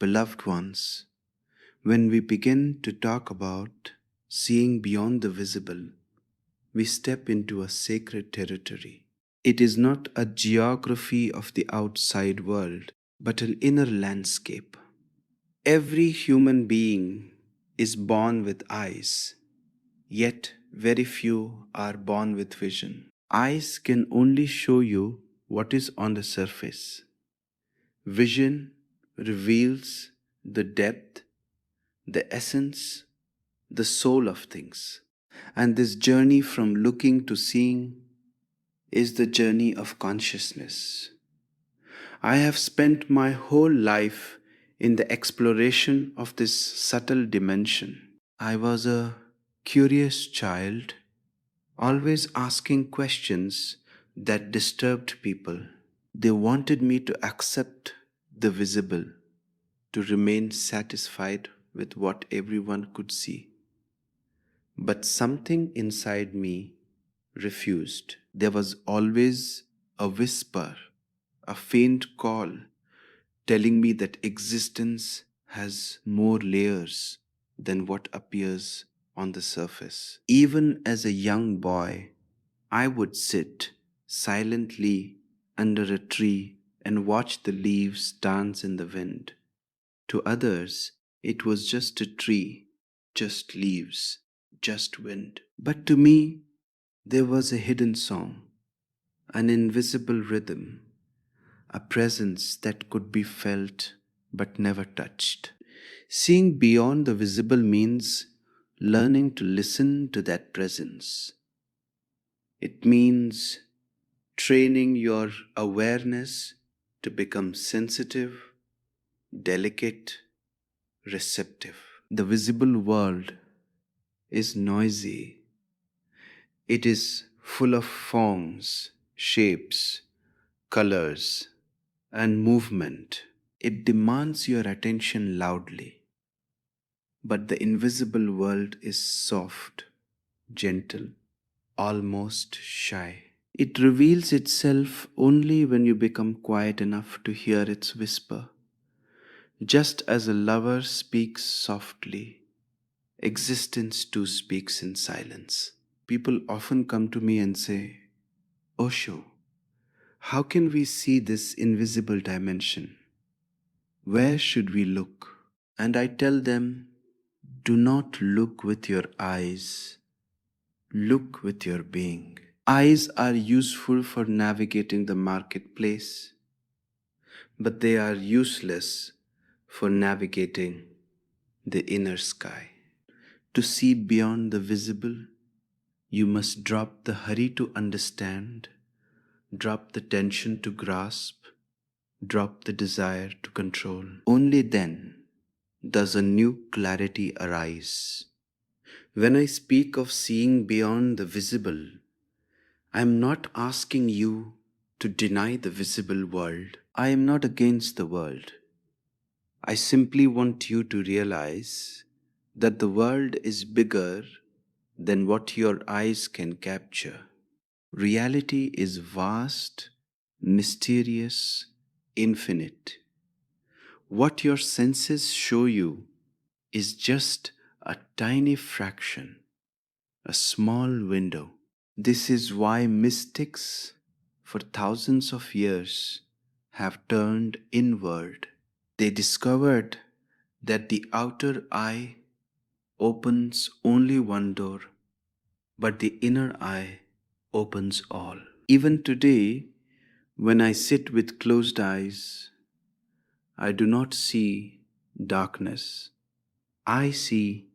Beloved ones, when we begin to talk about seeing beyond the visible, we step into a sacred territory. It is not a geography of the outside world, but an inner landscape. Every human being is born with eyes, yet very few are born with vision. Eyes can only show you what is on the surface. Vision reveals the depth, the essence, the soul of things. And this journey from looking to seeing is the journey of consciousness. I have spent my whole life in the exploration of this subtle dimension. I was a curious child, always asking questions that disturbed people. They wanted me to accept the visible, to remain satisfied with what everyone could see. But something inside me refused. There was always a whisper, a faint call telling me that existence has more layers than what appears on the surface. Even as a young boy, I would sit silently under a tree and watch the leaves dance in the wind. To others, it was just a tree, just leaves, just wind. But to me, there was a hidden song, an invisible rhythm, a presence that could be felt but never touched. Seeing beyond the visible means learning to listen to that presence. It means training your awareness to become sensitive, delicate, receptive. The visible world is noisy. It is full of forms, shapes, colors, and movement. It demands your attention loudly. But the invisible world is soft, gentle, almost shy. It reveals itself only when you become quiet enough to hear its whisper. Just as a lover speaks softly, existence too speaks in silence. People often come to me and say, Osho, how can we see this invisible dimension? Where should we look? And I tell them, do not look with your eyes, look with your being. Eyes are useful for navigating the marketplace, but they are useless for navigating the inner sky. To see beyond the visible, you must drop the hurry to understand, drop the tension to grasp, drop the desire to control. Only then does a new clarity arise. When I speak of seeing beyond the visible, I am not asking you to deny the visible world. I am not against the world. I simply want you to realize that the world is bigger than what your eyes can capture. Reality is vast, mysterious, infinite. What your senses show you is just a tiny fraction, a small window. This is why mystics for thousands of years have turned inward. They discovered that the outer eye opens only one door, but the inner eye opens all. Even today, when I sit with closed eyes, I do not see darkness. I see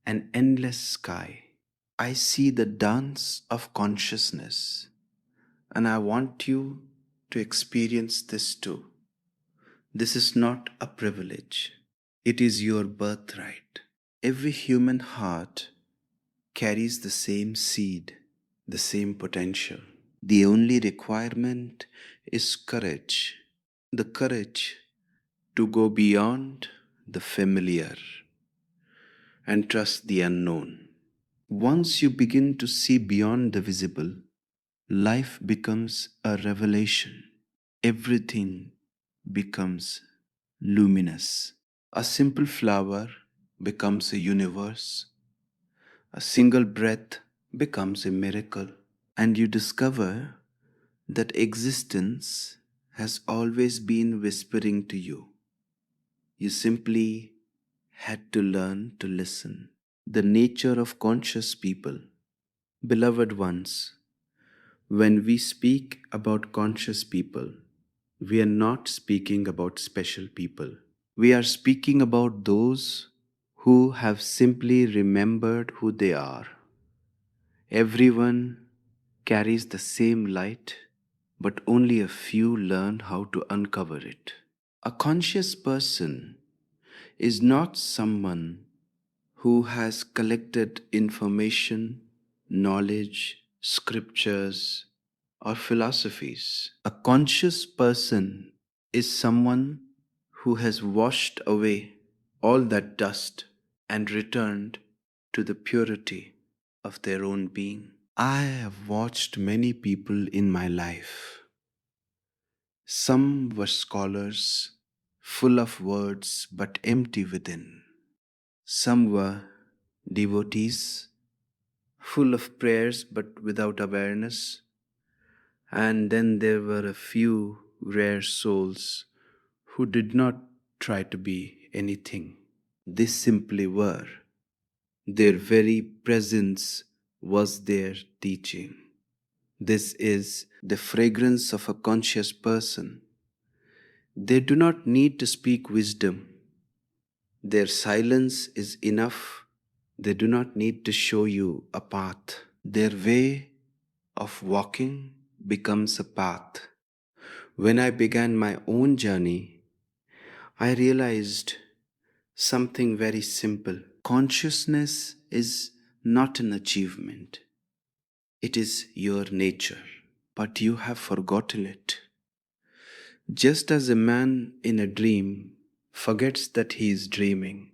an endless sky. I see the dance of consciousness, and I want you to experience this too. This is not a privilege, it is your birthright. Every human heart carries the same seed, the same potential. The only requirement is courage, the courage to go beyond the familiar and trust the unknown. Once you begin to see beyond the visible, life becomes a revelation. Everything becomes luminous. A simple flower becomes a universe. A single breath becomes a miracle. And you discover that existence has always been whispering to you. You simply had to learn to listen. The nature of conscious people. Beloved ones, when we speak about conscious people, we are not speaking about special people. We are speaking about those who have simply remembered who they are. Everyone carries the same light, but only a few learn how to uncover it. A conscious person is not someone who has collected information, knowledge, scriptures, or philosophies. A conscious person is someone who has washed away all that dust and returned to the purity of their own being. I have watched many people in my life. Some were scholars, full of words but empty within. Some were devotees, full of prayers but without awareness. And then there were a few rare souls who did not try to be anything. They simply were. Their very presence was their teaching. This is the fragrance of a conscious person. They do not need to speak wisdom. Their silence is enough. They do not need to show you a path. Their way of walking becomes a path. When I began my own journey, I realized something very simple. Consciousness is not an achievement, it is your nature, but you have forgotten it. Just as a man in a dream forgets that he is dreaming,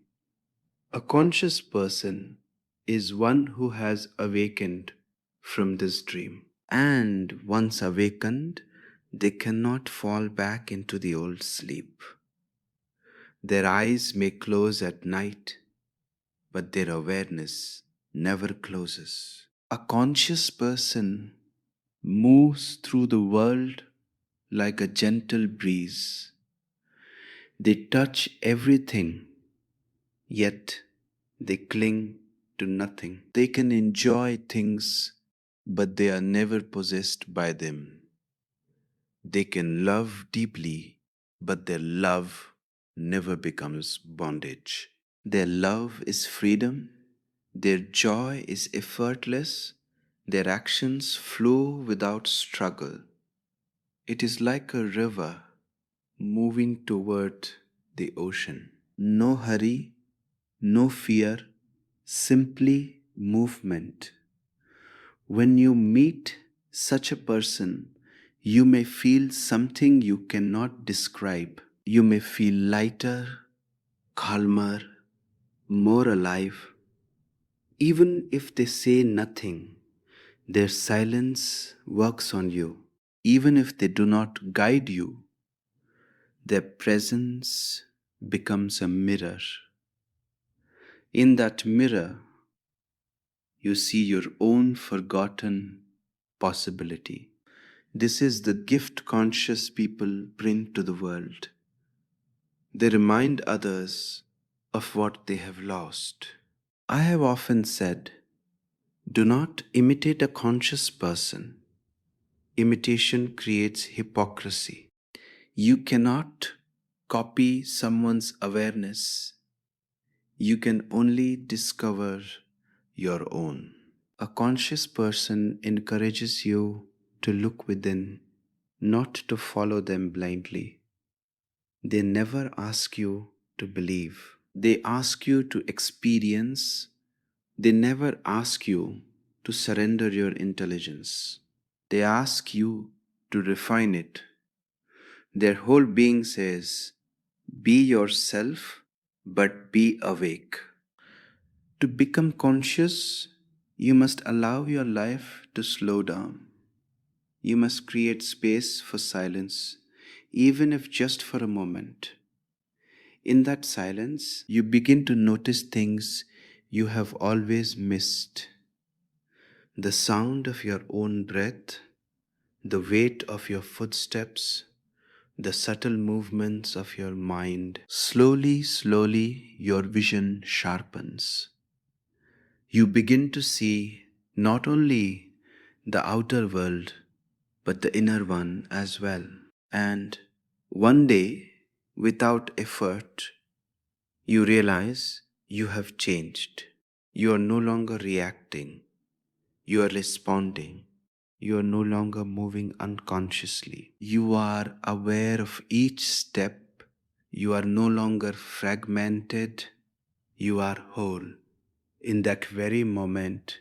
a conscious person is one who has awakened from this dream. And once awakened, they cannot fall back into the old sleep. Their eyes may close at night, but their awareness never closes. A conscious person moves through the world like a gentle breeze. They touch everything, yet they cling to nothing. They can enjoy things, but they are never possessed by them. They can love deeply, but their love never becomes bondage. Their love is freedom, their joy is effortless, their actions flow without struggle. It is like a river moving toward the ocean. No hurry, no fear, simply movement. When you meet such a person, you may feel something you cannot describe. You may feel lighter, calmer, more alive. Even if they say nothing, their silence works on you. Even if they do not guide you, their presence becomes a mirror. In that mirror, you see your own forgotten possibility. This is the gift conscious people bring to the world. They remind others of what they have lost. I have often said, do not imitate a conscious person. Imitation creates hypocrisy. You cannot copy someone's awareness. You can only discover your own. A conscious person encourages you to look within, not to follow them blindly. They never ask you to believe. They ask you to experience. They never ask you to surrender your intelligence. They ask you to refine it. Their whole being says, be yourself, but be awake. To become conscious, you must allow your life to slow down. You must create space for silence, even if just for a moment. In that silence, you begin to notice things you have always missed: the sound of your own breath, the weight of your footsteps, the subtle movements of your mind. Slowly, slowly, your vision sharpens. You begin to see not only the outer world, but the inner one as well. And one day, without effort, you realize you have changed. You are no longer reacting, you are responding. You are no longer moving unconsciously. You are aware of each step. You are no longer fragmented. You are whole. In that very moment,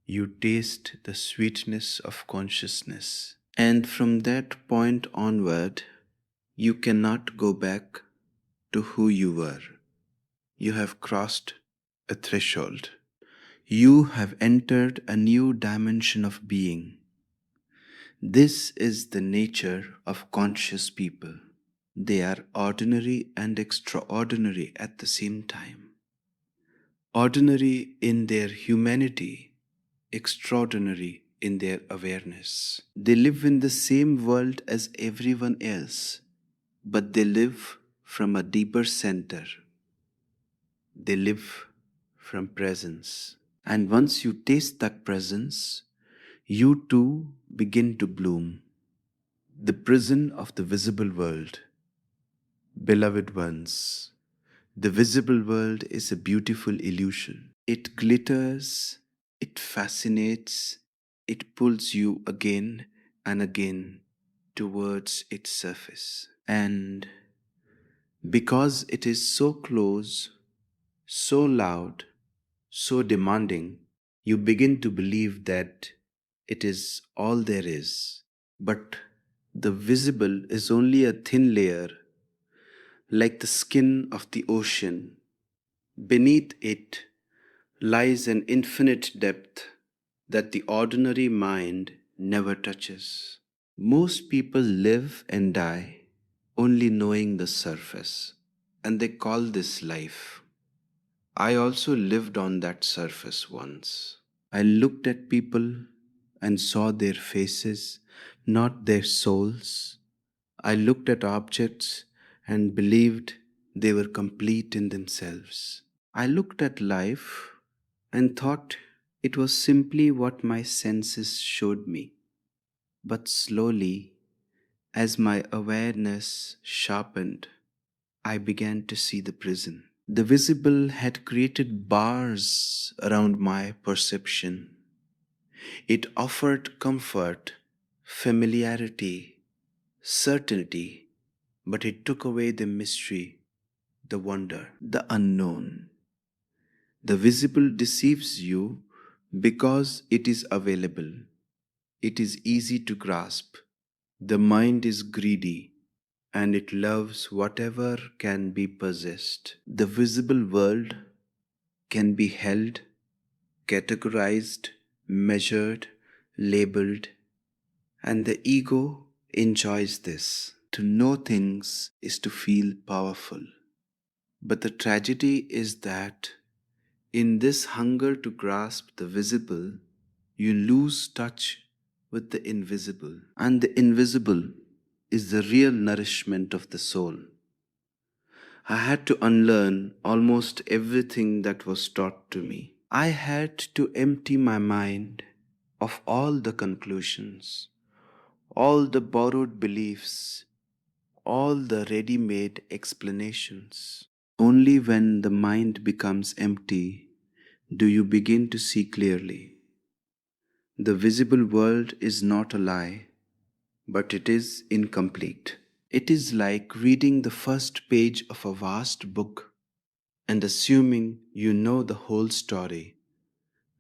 you taste the sweetness of consciousness. And from that point onward, you cannot go back to who you were. You have crossed a threshold. You have entered a new dimension of being. This is the nature of conscious people. They are ordinary and extraordinary at the same time. Ordinary in their humanity, extraordinary in their awareness. They live in the same world as everyone else, but they live from a deeper center. They live from presence. And once you taste that presence, you too begin to bloom. The prison of the visible world. Beloved ones, the visible world is a beautiful illusion. It glitters, it fascinates, it pulls you again and again towards its surface. And because it is so close, so loud, so demanding, you begin to believe that it is all there is. But the visible is only a thin layer, like the skin of the ocean. Beneath it lies an infinite depth that the ordinary mind never touches. Most people live and die only knowing the surface, and they call this life. I also lived on that surface once. I looked at people and saw their faces, not their souls. I looked at objects and believed they were complete in themselves. I looked at life and thought it was simply what my senses showed me. But slowly, as my awareness sharpened, I began to see the prison. The visible had created bars around my perception. It offered comfort, familiarity, certainty, but it took away the mystery, the wonder, the unknown. The visible deceives you because it is available. It is easy to grasp. The mind is greedy and it loves whatever can be possessed. The visible world can be held, categorized, measured, labeled, and the ego enjoys this. To know things is to feel powerful. But the tragedy is that in this hunger to grasp the visible, you lose touch with the invisible. And the invisible is the real nourishment of the soul. I had to unlearn almost everything that was taught to me. I had to empty my mind of all the conclusions, all the borrowed beliefs, all the ready made explanations. Only when the mind becomes empty do you begin to see clearly. The visible world is not a lie, but it is incomplete. It is like reading the first page of a vast book and assuming you know the whole story.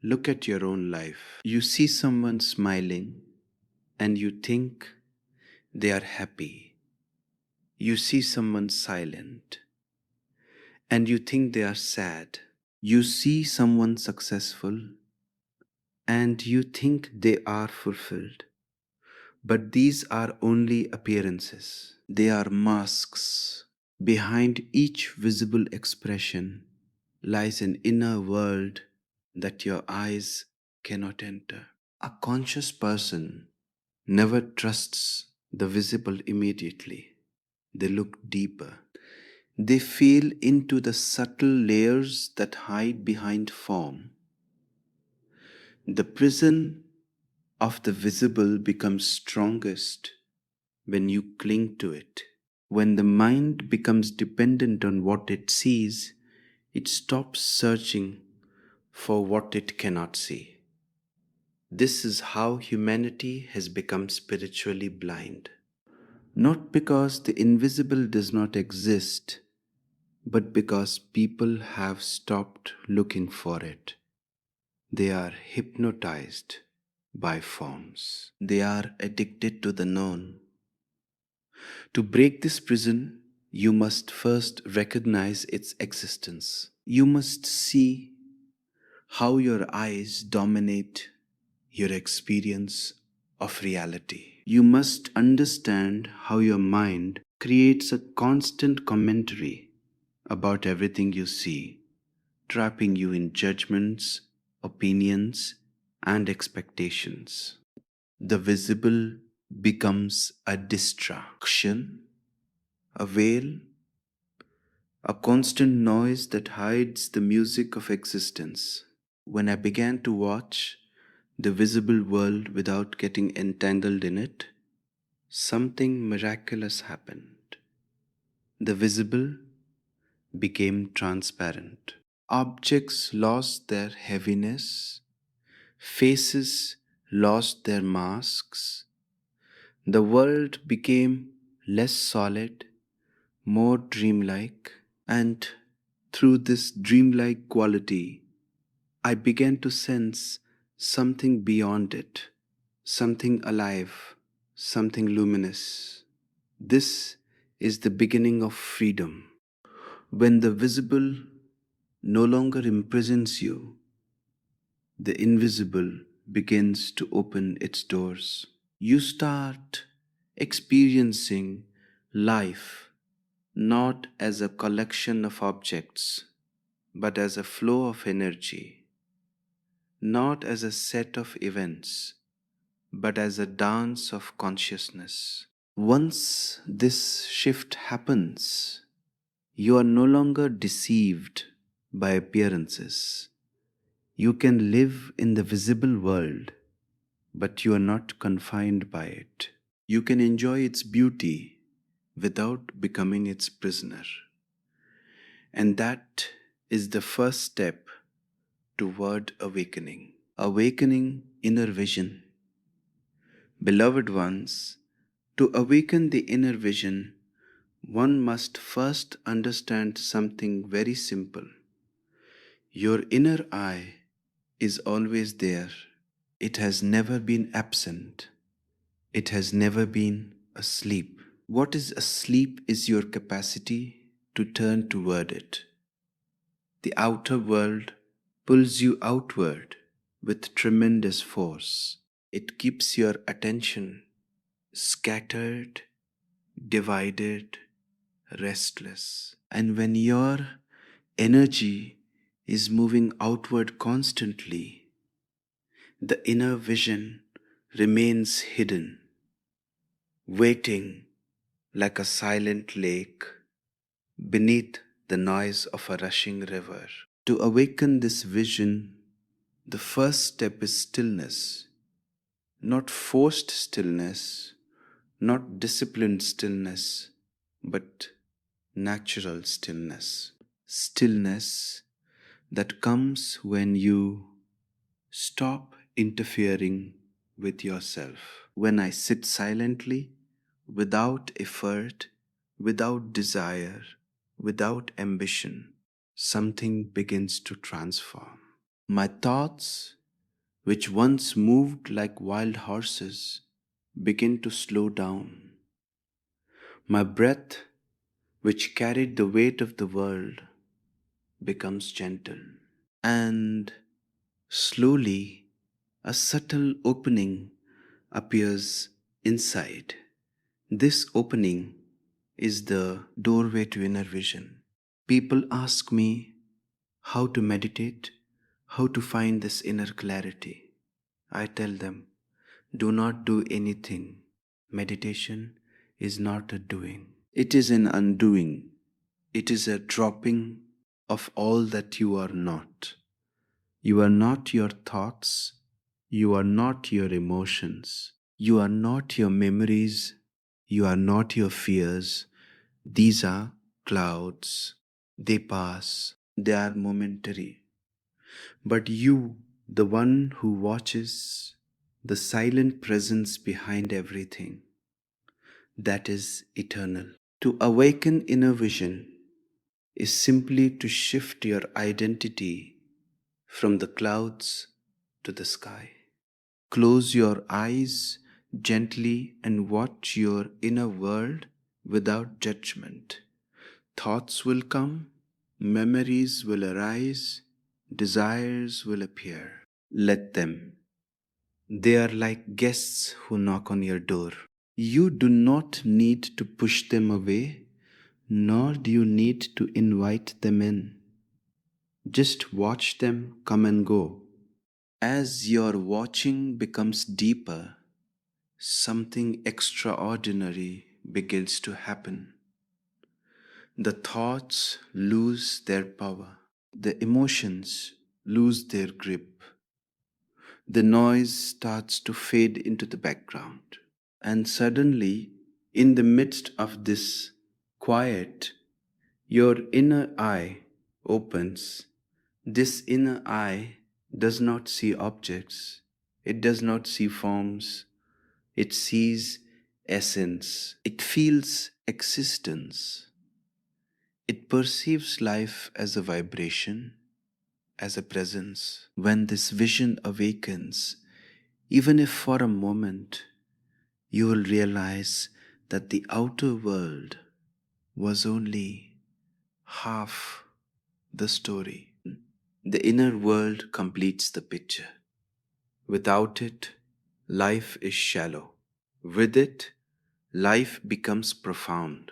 Look at your own life. You see someone smiling and you think they are happy. You see someone silent and you think they are sad. You see someone successful and you think they are fulfilled. But these are only appearances. They are masks. Behind each visible expression lies an inner world that your eyes cannot enter. A conscious person never trusts the visible immediately. They look deeper. They feel into the subtle layers that hide behind form. The prison of the visible becomes strongest when you cling to it. When the mind becomes dependent on what it sees, it stops searching for what it cannot see. This is how humanity has become spiritually blind. Not because the invisible does not exist, but because people have stopped looking for it. They are hypnotized by forms. They are addicted to the known. To break this prison, you must first recognize its existence. You must see how your eyes dominate your experience of reality. You must understand how your mind creates a constant commentary about everything you see, trapping you in judgments, opinions, and expectations. The visible becomes a distraction, a veil, a constant noise that hides the music of existence. When I began to watch the visible world without getting entangled in it, something miraculous happened. The visible became transparent. Objects lost their heaviness, faces lost their masks, the world became less solid, more dreamlike, and through this dreamlike quality, I began to sense something beyond it, something alive, something luminous. This is the beginning of freedom. When the visible no longer imprisons you, the invisible begins to open its doors. You start experiencing life not as a collection of objects, but as a flow of energy, not as a set of events, but as a dance of consciousness. Once this shift happens, you are no longer deceived by appearances. You can live in the visible world, but you are not confined by it. You can enjoy its beauty without becoming its prisoner. And that is the first step toward awakening. Awakening inner vision. Beloved ones, to awaken the inner vision, one must first understand something very simple. Your inner eye is always there. It has never been absent. It has never been asleep. What is asleep is your capacity to turn toward it. The outer world pulls you outward with tremendous force. It keeps your attention scattered, divided, restless. And when your energy is moving outward constantly, the inner vision remains hidden, waiting like a silent lake beneath the noise of a rushing river. To awaken this vision, the first step is stillness, not forced stillness, not disciplined stillness, but natural stillness. Stillness that comes when you stop interfering with yourself. When I sit silently, without effort, without desire, without ambition, something begins to transform. My thoughts, which once moved like wild horses, begin to slow down. My breath, which carried the weight of the world, becomes gentle. And slowly, a subtle opening appears inside. This opening is the doorway to inner vision. People ask me how to meditate, how to find this inner clarity. I tell them, do not do anything. Meditation is not a doing, it is an undoing. It is a dropping of all that you are not. You are not your thoughts. You are not your emotions. You are not your memories. You are not your fears. These are clouds. They pass. They are momentary. But you, the one who watches, the silent presence behind everything, that is eternal. To awaken inner vision is simply to shift your identity from the clouds to the sky. Close your eyes gently and watch your inner world without judgment. Thoughts will come, memories will arise, desires will appear. Let them. They are like guests who knock on your door. You do not need to push them away, nor do you need to invite them in. Just watch them come and go. As your watching becomes deeper, something extraordinary begins to happen. The thoughts lose their power, the emotions lose their grip, the noise starts to fade into the background. And suddenly, in the midst of this quiet, your inner eye opens. This inner eye does not see objects, it does not see forms, it sees essence, it feels existence, it perceives life as a vibration, as a presence. When this vision awakens, even if for a moment, you will realize that the outer world was only half the story. The inner world completes the picture. Without it, life is shallow. With it, life becomes profound.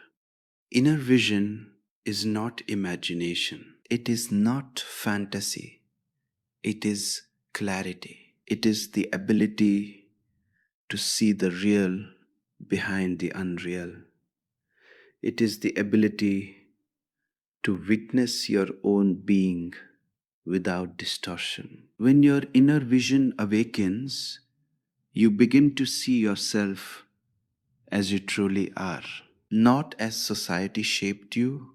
Inner vision is not imagination. It is not fantasy. It is clarity. It is the ability to see the real behind the unreal. It is the ability to witness your own being without distortion. When your inner vision awakens, you begin to see yourself as you truly are, not as society shaped you,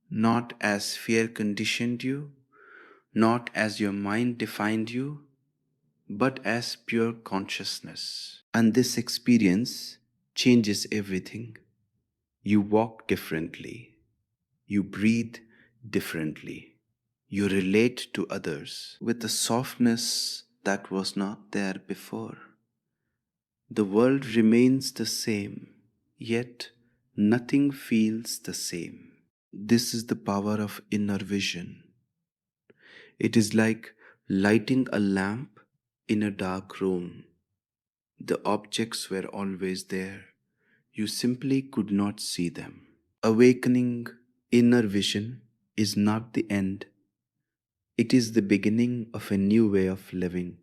not as fear conditioned you, not as your mind defined you, but as pure consciousness. And this experience changes everything. You walk differently, you breathe differently, you relate to others with a softness that was not there before. The world remains the same, yet nothing feels the same. This is the power of inner vision. It is like lighting a lamp in a dark room. The objects were always there. You simply could not see them. Awakening inner vision is not the end. It is the beginning of a new way of living,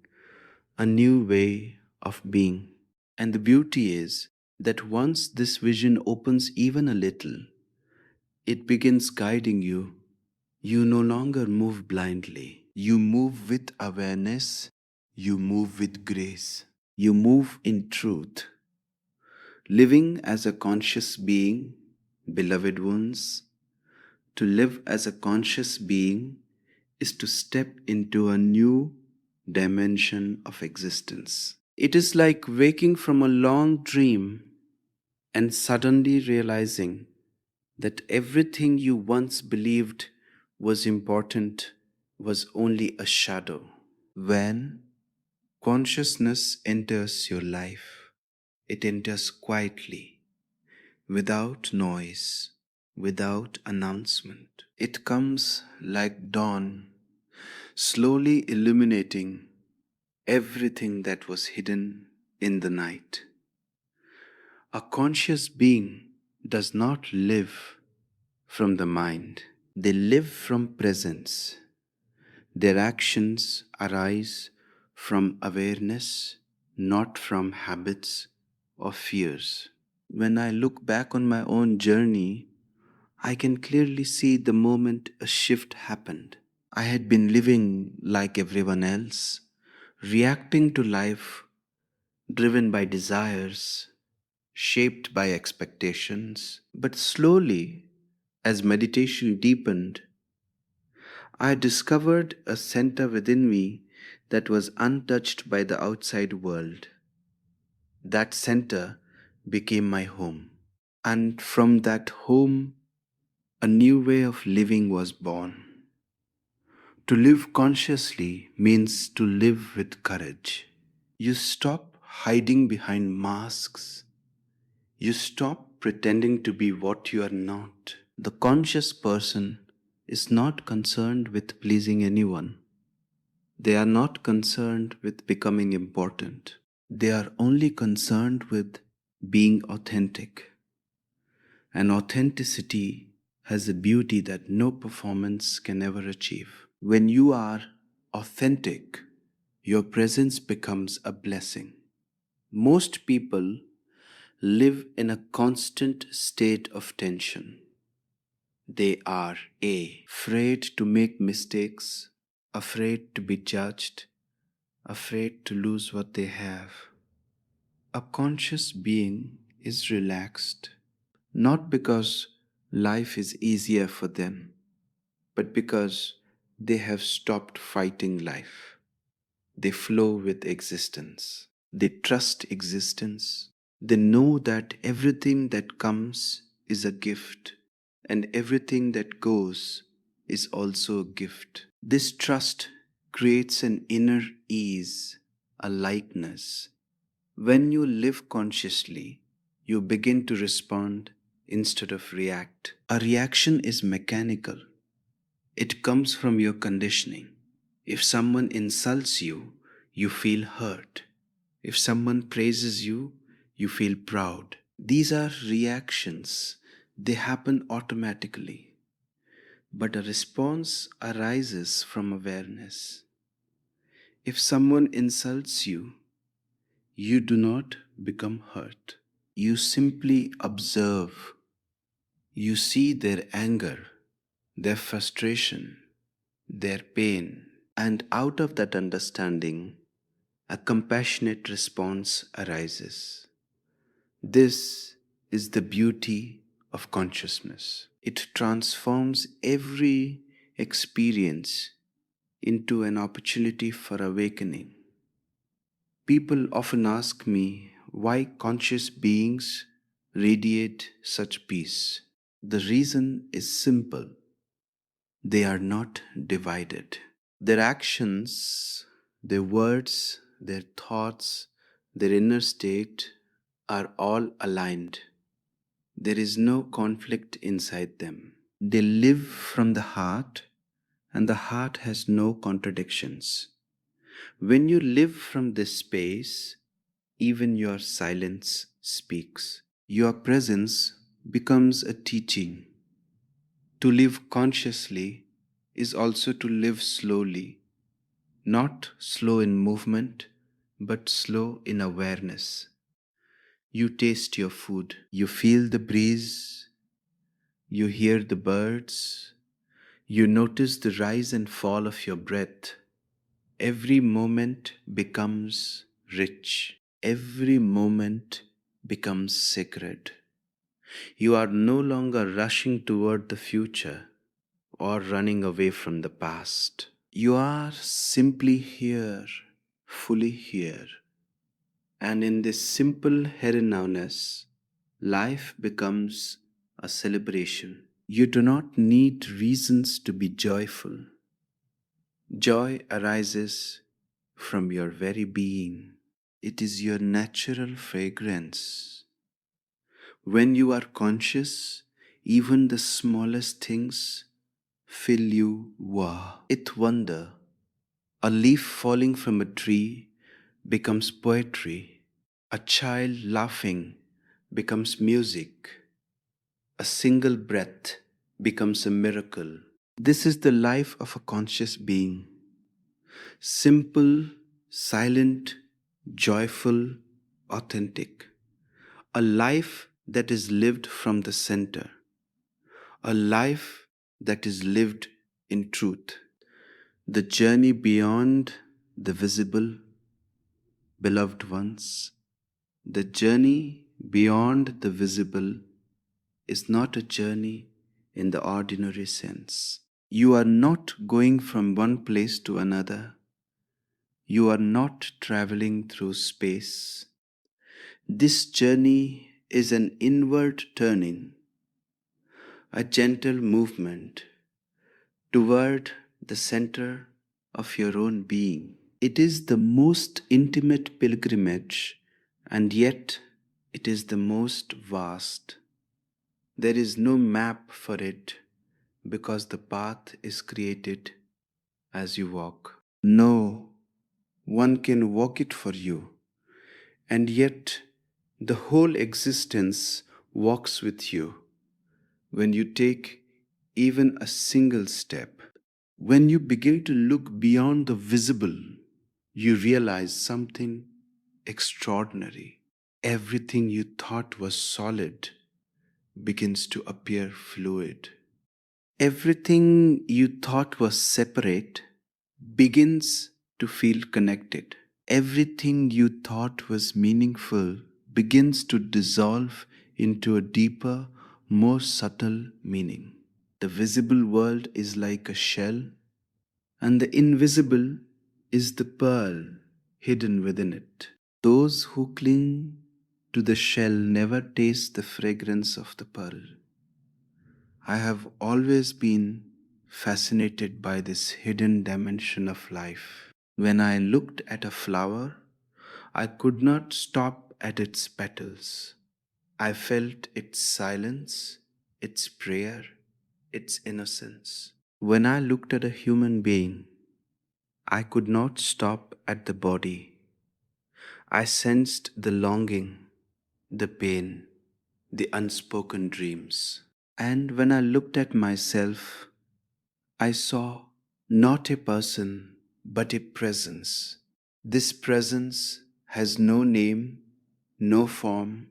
a new way of being. And the beauty is that once this vision opens even a little, it begins guiding you. You no longer move blindly. You move with awareness. You move with grace. You move in truth. Living as a conscious being, beloved ones, to live as a conscious being is to step into a new dimension of existence. It is like waking from a long dream and suddenly realizing that everything you once believed was important was only a shadow. When consciousness enters your life, it enters quietly, without noise, without announcement. It comes like dawn, slowly illuminating everything that was hidden in the night. A conscious being does not live from the mind. They live from presence. Their actions arise from awareness, not from habits or fears. When I look back on my own journey, I can clearly see the moment a shift happened. I had been living like everyone else, reacting to life, driven by desires, shaped by expectations. But slowly, as meditation deepened, I discovered a center within me that was untouched by the outside world. That center became my home. And from that home, a new way of living was born. To live consciously means to live with courage. You stop hiding behind masks. You stop pretending to be what you are not. The conscious person is not concerned with pleasing anyone. They are not concerned with becoming important. They are only concerned with being authentic. And authenticity has a beauty that no performance can ever achieve. When you are authentic, your presence becomes a blessing. Most people live in a constant state of tension. They are afraid to make mistakes, afraid to be judged, afraid to lose what they have. A conscious being is relaxed, not because life is easier for them, but because they have stopped fighting life. They flow with existence. They trust existence. They know that everything that comes is a gift, and everything that goes is also a gift. This trust creates an inner ease, a lightness. When you live consciously, you begin to respond instead of react. A reaction is mechanical, it comes from your conditioning. If someone insults you, you feel hurt. If someone praises you, you feel proud. These are reactions, they happen automatically. But a response arises from awareness. If someone insults you, you do not become hurt. You simply observe. You see their anger, their frustration, their pain, and out of that understanding, a compassionate response arises. This is the beauty of consciousness. It transforms every experience into an opportunity for awakening. People often ask me why conscious beings radiate such peace. The reason is simple. They are not divided. Their actions, their words, their thoughts, their inner state are all aligned. There is no conflict inside them. They live from the heart, and the heart has no contradictions. When you live from this space, even your silence speaks. Your presence becomes a teaching. To live consciously is also to live slowly, not slow in movement, but slow in awareness. You taste your food, you feel the breeze, you hear the birds, you notice the rise and fall of your breath. Every moment becomes rich, every moment becomes sacred. You are no longer rushing toward the future or running away from the past. You are simply here, fully here. And in this simple here nowness, life becomes a celebration. You do not need reasons to be joyful. Joy arises from your very being. It is your natural fragrance. When you are conscious, even the smallest things fill you with wonder. A leaf falling from a tree becomes poetry. A child laughing becomes music. A single breath becomes a miracle. This is the life of a conscious being. Simple, silent, joyful, authentic. A life that is lived from the center. A life that is lived in truth. The journey beyond the visible, beloved ones, the journey beyond the visible is not a journey in the ordinary sense. You are not going from one place to another. You are not traveling through space. This journey is an inward turning, a gentle movement toward the center of your own being. It is the most intimate pilgrimage, and yet it is the most vast. There is no map for it because the path is created as you walk. No one can walk it for you, and yet the whole existence walks with you when you take even a single step. When you begin to look beyond the visible, you realize something extraordinary. Everything you thought was solid begins to appear fluid. Everything you thought was separate begins to feel connected. Everything you thought was meaningful begins to dissolve into a deeper, more subtle meaning. The visible world is like a shell, and the invisible is the pearl hidden within it. Those who cling to the shell never taste the fragrance of the pearl. I have always been fascinated by this hidden dimension of life. When I looked at a flower, I could not stop at its petals. I felt its silence, its prayer, its innocence. When I looked at a human being, I could not stop at the body. I sensed the longing, the pain, the unspoken dreams. And when I looked at myself, I saw not a person but a presence. This presence has no name, no form,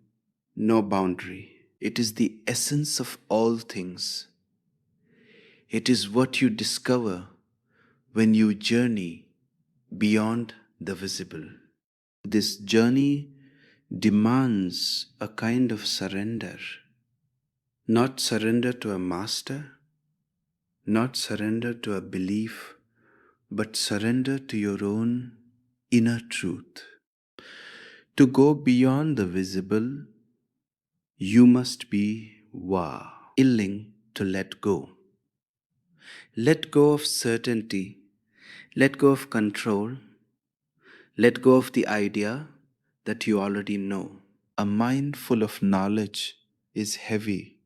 no boundary. It is the essence of all things. It is what you discover when you journey beyond the visible. This journey demands a kind of surrender. Not surrender to a master, not surrender to a belief, but surrender to your own inner truth. To go beyond the visible, you must be willing to let go. Let go of certainty, let go of control, let go of the idea that you already know. A mind full of knowledge is heavy,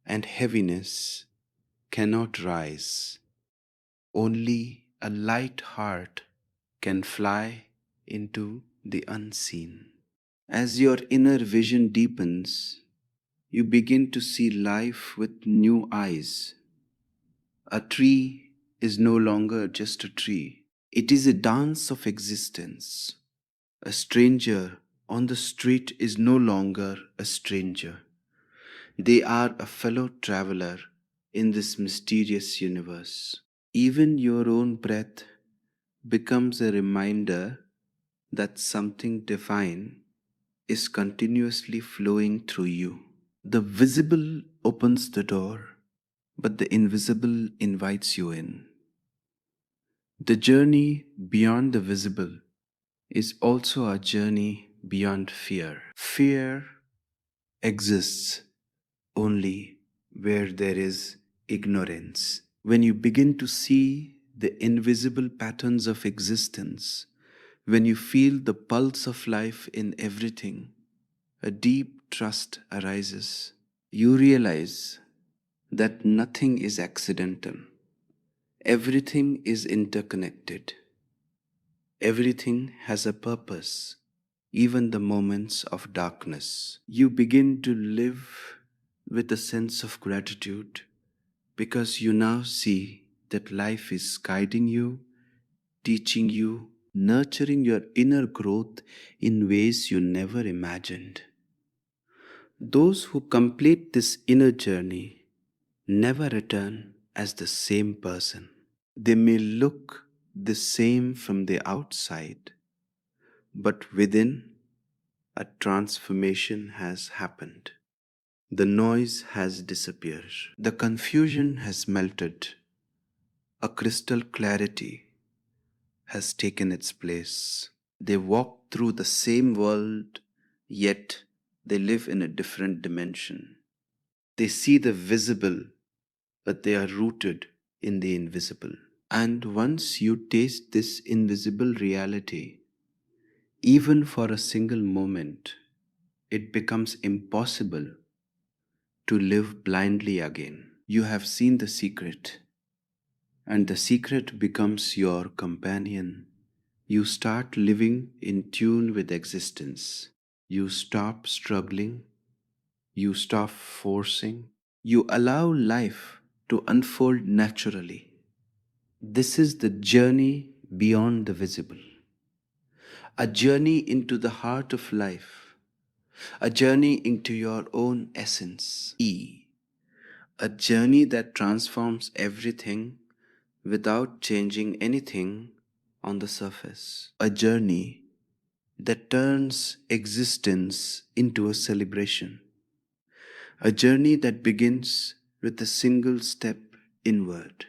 and heaviness cannot rise. Only a light heart can fly into the unseen. As your inner vision deepens, you begin to see life with new eyes. A tree is no longer just a tree. It is a dance of existence. A stranger on the street is no longer a stranger. They are a fellow traveler in this mysterious universe. Even your own breath becomes a reminder that something divine is continuously flowing through you. The visible opens the door, but the invisible invites you in. The journey beyond the visible is also a journey beyond fear. Fear exists only where there is ignorance. When you begin to see the invisible patterns of existence, when you feel the pulse of life in everything, a deep trust arises. You realize that nothing is accidental. Everything is interconnected. Everything has a purpose, even the moments of darkness. You begin to live with a sense of gratitude because you now see that life is guiding you, teaching you, nurturing your inner growth in ways you never imagined. Those who complete this inner journey never return as the same person. They may look the same from the outside, but within, a transformation has happened. The noise has disappeared. The confusion has melted. A crystal clarity has taken its place. They walk through the same world, yet they live in a different dimension. They see the visible, but they are rooted in the invisible. And once you taste this invisible reality, even for a single moment, it becomes impossible to live blindly again. You have seen the secret, and the secret becomes your companion. You start living in tune with existence. You stop struggling. You stop forcing. You allow life to unfold naturally. This is the journey beyond the visible, a journey into the heart of life, a journey into your own essence. A journey that transforms everything without changing anything on the surface. A journey that turns existence into a celebration. A journey that begins with a single step inward.